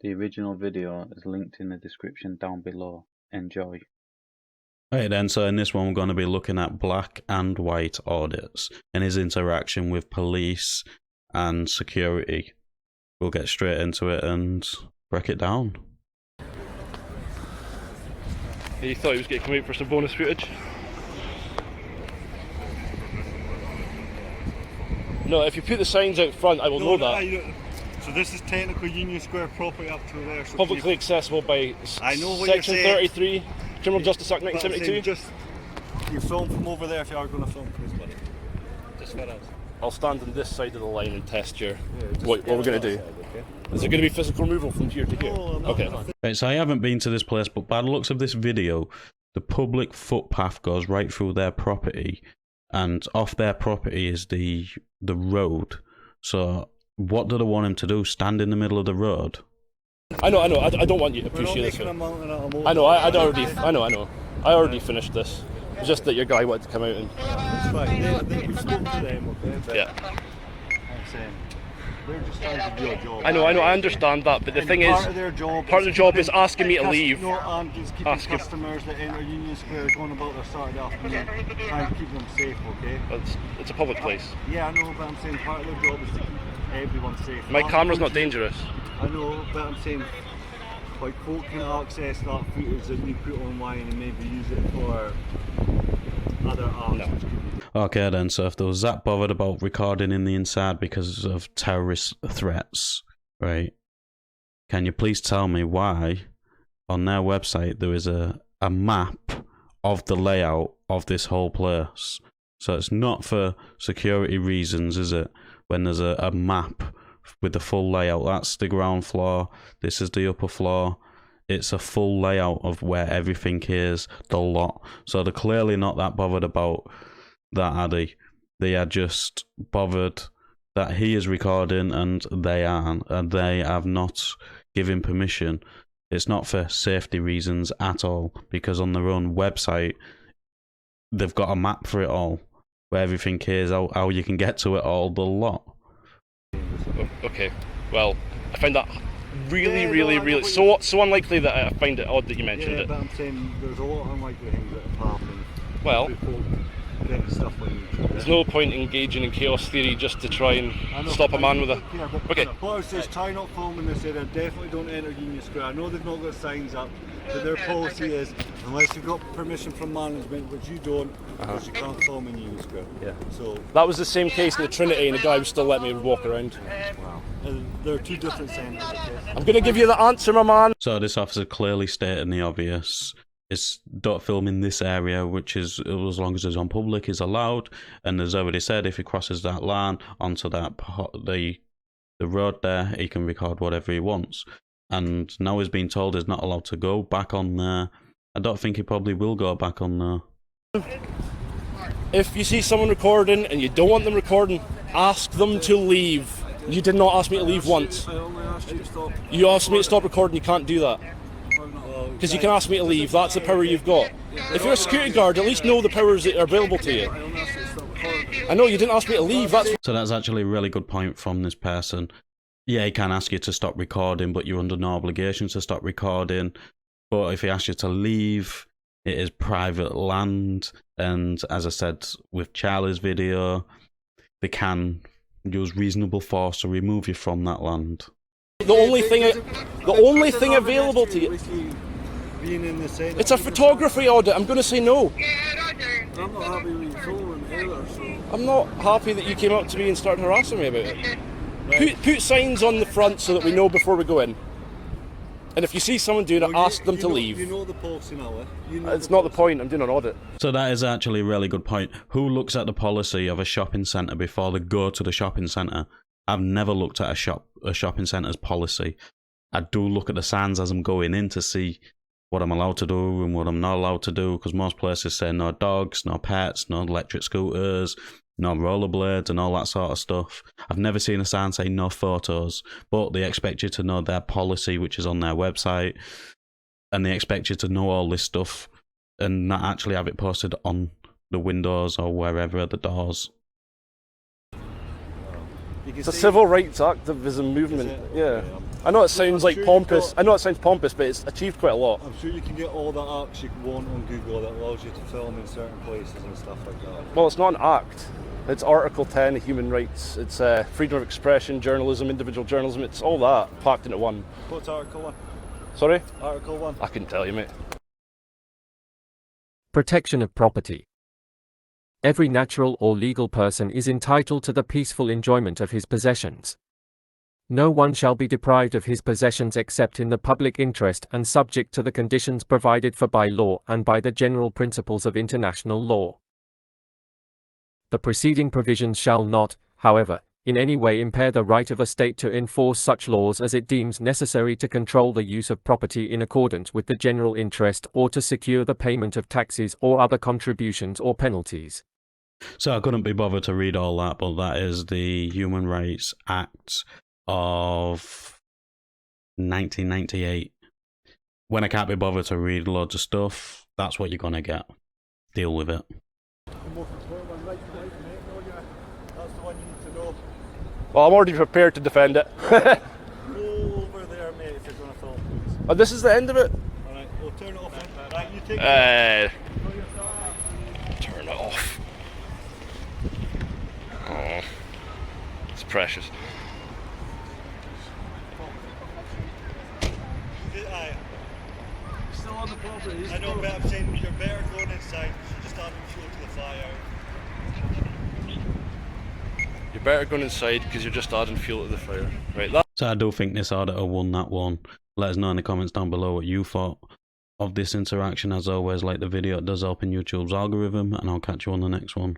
The original video is linked in the description down below. Enjoy. Right then, so in this one we're going to be looking at black and white audits and his interaction with police and security. We'll get straight into it and break it down. You thought he was going to come out for some bonus footage? No, if you put the signs out front, I will know that. So this is technically Union Square property up to there. So Publicly accessible by Section 33, Criminal Justice Act 1972. You film from over there if you are going to film, please, buddy. Just for us. I'll stand on this side of the line and test your what we're going to do. Okay. Is it going to be physical removal from here to here? No, okay. Right, so I haven't been to this place, but by the looks of this video, the public footpath goes right through their property, and off their property is the road. So what do they want him to do? Stand in the middle of the road? I know. I don't want you to appreciate this. I know. I already finished this. It's just that your guy wanted to come out and. It's fine. We've spoken to them, okay? But yeah. I'm saying they're just trying to do a job. I know. I understand that, but the thing is, part of the job is asking me to leave. No, and just keeping customers that enter Union Square going about their Saturday afternoon, trying to keep them safe, okay? It's a public place. Yeah, I know, but I'm saying part of their job is to keep everyone safe. My camera's not dangerous. I know, but I'm saying, like, folk can access that footage that we put online and maybe use it for other apps. No. Okay then, so if they was that bothered about recording in the inside because of terrorist threats, right, can you please tell me why on their website there is a map of the layout of this whole place? So it's not for security reasons, is it? When there's a map with the full layout, that's the ground floor, this is the upper floor. It's a full layout of where everything is, the lot. So they're clearly not that bothered about that, are they? They are just bothered that he is recording and they aren't, and they have not given permission. It's not for safety reasons at all, because on their own website they've got a map for it all, where everything is, how you can get to it all, the lot. Okay, well, I find that really so unlikely that I find it odd that you mentioned it. But I'm saying there's a lot of unlikely things that have happened. Well, Stuff like there's no point engaging in chaos theory just to try and stop a man with a... Okay. What I was just try not filming this area, definitely don't enter Union Square. I know they've not got signs up, but their policy is, unless you've got permission from management, which you don't, because you can't film in Union Square. Yeah. So that was the same case in the Trinity, and the guy would still let me walk around. Wow. There are two different centres, okay? I'm going to give you the answer, my man. So this officer clearly stating the obvious. It's don't film in this area, which is, as long as it's on public, is allowed. And as already said, if he crosses that line onto that the road there, he can record whatever he wants. And now he's been told he's not allowed to go back on there. I don't think he probably will go back on there. If you see someone recording and you don't want them recording, ask them to leave. You did not ask me to leave once. I only asked you to stop. You asked me to stop recording, you can't do that. Because you can ask me to leave, that's the power you've got. If you're a security guard, at least know the powers that are available to you. I know, you didn't ask me to leave, So that's actually a really good point from this person. Yeah, he can ask you to stop recording, but you're under no obligation to stop recording. But if he asks you to leave, it is private land, and as I said with Charlie's video, they can use reasonable force to remove you from that land. The only thing available to you... It's a photography audit, I'm going to say no. I'm not happy with you filming either, so... I'm not happy that you came up to me and started harassing me about it. Put signs on the front so that we know before we go in. And if you see someone doing it, ask them to leave. You know the policy now, eh? It's not the point, I'm doing an audit. So that is actually a really good point. Who looks at the policy of a shopping centre before they go to the shopping centre? I've never looked at a shopping centre's policy. I do look at the signs as I'm going in to see what I'm allowed to do and what I'm not allowed to do, because most places say no dogs, no pets, no electric scooters, no rollerblades and all that sort of stuff. I've never seen a sign saying no photos, but they expect you to know their policy, which is on their website, and they expect you to know all this stuff and not actually have it posted on the windows or wherever at the doors. It's a civil rights activism movement. Yeah. I know it sounds like sure pompous. I know it sounds pompous, but it's achieved quite a lot. I'm sure you can get all the acts you want on Google that allows you to film in certain places and stuff like that. Well, it's not an act. It's Article 10 of human rights. It's freedom of expression, journalism, individual journalism. It's all that packed into one. What's Article 1? Sorry? Article 1. I couldn't tell you, mate. Protection of property. Every natural or legal person is entitled to the peaceful enjoyment of his possessions. No one shall be deprived of his possessions except in the public interest and subject to the conditions provided for by law and by the general principles of international law. The preceding provisions shall not, however, in any way impair the right of a state to enforce such laws as it deems necessary to control the use of property in accordance with the general interest or to secure the payment of taxes or other contributions or penalties. So I couldn't be bothered to read all that, but that is the Human Rights Act of 1998. When I can't be bothered to read loads of stuff, that's what you're going to get. Deal with it. That's the one you need to know. Well, I'm already prepared to defend it. Go over there, mate, if you're going to film, please. Oh, this is the end of it? Alright, we'll turn it off. Right, you take Turn it off. Oh, it's precious. Still on the property. I know, but I'm saying you're better going inside because you just haven't fuel to the fire. You're better going inside because you're just adding fuel to the fire. Right, that. So I do think this auditor won that one. Let us know in the comments down below what you thought of this interaction. As always, like the video, it does help in YouTube's algorithm, and I'll catch you on the next one.